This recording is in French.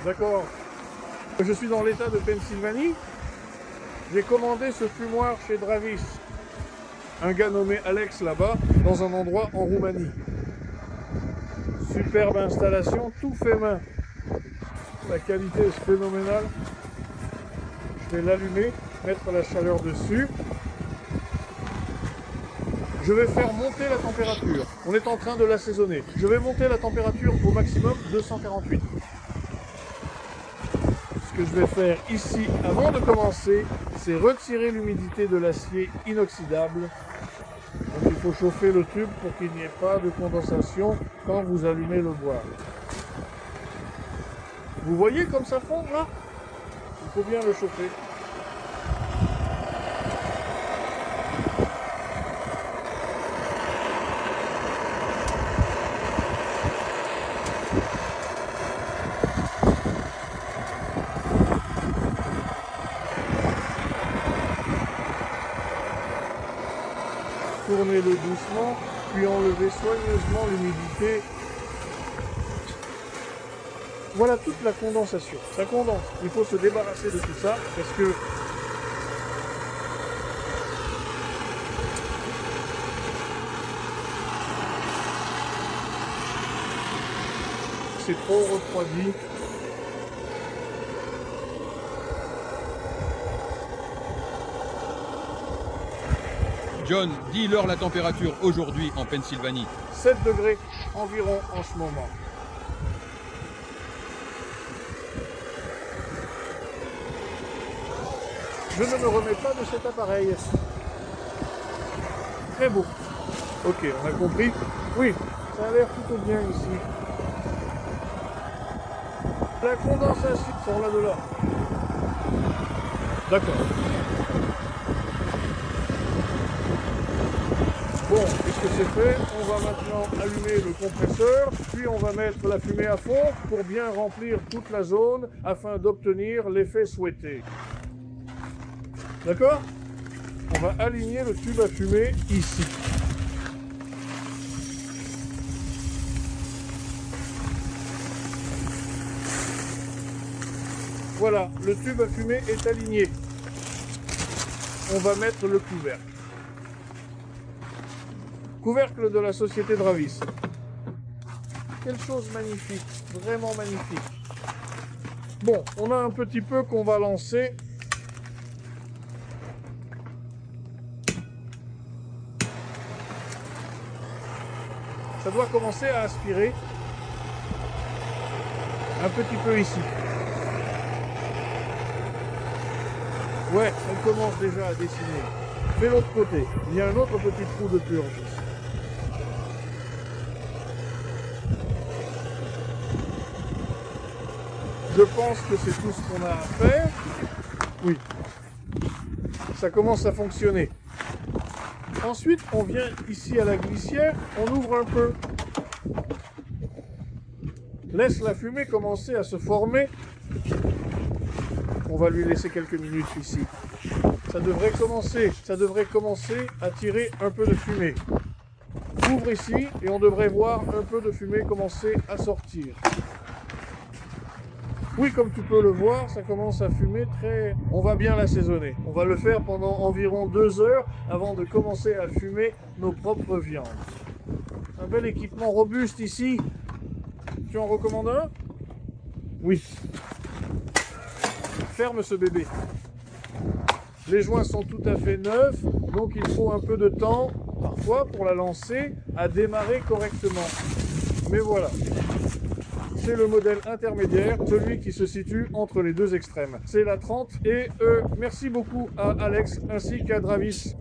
D'accord. Je suis dans l'état de Pennsylvanie. J'ai commandé ce fumoir chez Dravis. Un gars nommé Alex là-bas, dans un endroit en Roumanie. Superbe installation, tout fait main. La qualité est phénoménale. Je vais l'allumer, mettre la chaleur dessus. Je vais faire monter la température. On est en train de l'assaisonner. Je vais monter la température au maximum 248. Ce que je vais faire ici, avant de commencer, c'est retirer l'humidité de l'acier inoxydable. Donc il faut chauffer le tube pour qu'il n'y ait pas de condensation quand vous allumez le bois. Vous voyez comme ça fond là? Il faut bien le chauffer. Tournez-le doucement, puis enlevez soigneusement l'humidité. Voilà toute la condensation. Ça condense. Il faut se débarrasser de tout ça parce que c'est trop refroidi. John, dis-leur la température aujourd'hui en Pennsylvanie. 7 degrés environ en ce moment. Je ne me remets pas de cet appareil. Très beau. Ok, on a compris. Oui, ça a l'air plutôt bien ici. La condensation sort là de là. D'accord. Bon, puisque c'est fait, on va maintenant allumer le compresseur, puis on va mettre la fumée à fond pour bien remplir toute la zone afin d'obtenir l'effet souhaité. D'accord? On va aligner le tube à fumée ici. Voilà, le tube à fumée est aligné. On va mettre le couvercle. Couvercle de la société Dravis. Quelle chose magnifique, vraiment magnifique. Bon, on a un petit peu qu'on va lancer. Ça doit commencer à aspirer un petit peu ici. Ouais, on commence déjà à dessiner. Fais l'autre côté. Il y a un autre petit trou de purge ici. Je pense que c'est tout ce qu'on a à faire. Oui. Ça commence à fonctionner. Ensuite, on vient ici à la glissière, on ouvre un peu. Laisse la fumée commencer à se former. On va lui laisser quelques minutes ici. Ça devrait commencer à tirer un peu de fumée. Ouvre ici et on devrait voir un peu de fumée commencer à sortir. Oui, comme tu peux le voir, ça commence à fumer très... On va bien l'assaisonner. On va le faire pendant environ 2 heures avant de commencer à fumer nos propres viandes. Un bel équipement robuste ici. Tu en recommandes un? Oui. Ferme ce bébé. Les joints sont tout à fait neufs, donc il faut un peu de temps, parfois, pour la lancer, à démarrer correctement. Mais voilà. C'est le modèle intermédiaire, celui qui se situe entre les deux extrêmes. C'est la 30 et merci beaucoup à Alex ainsi qu'à Dravis.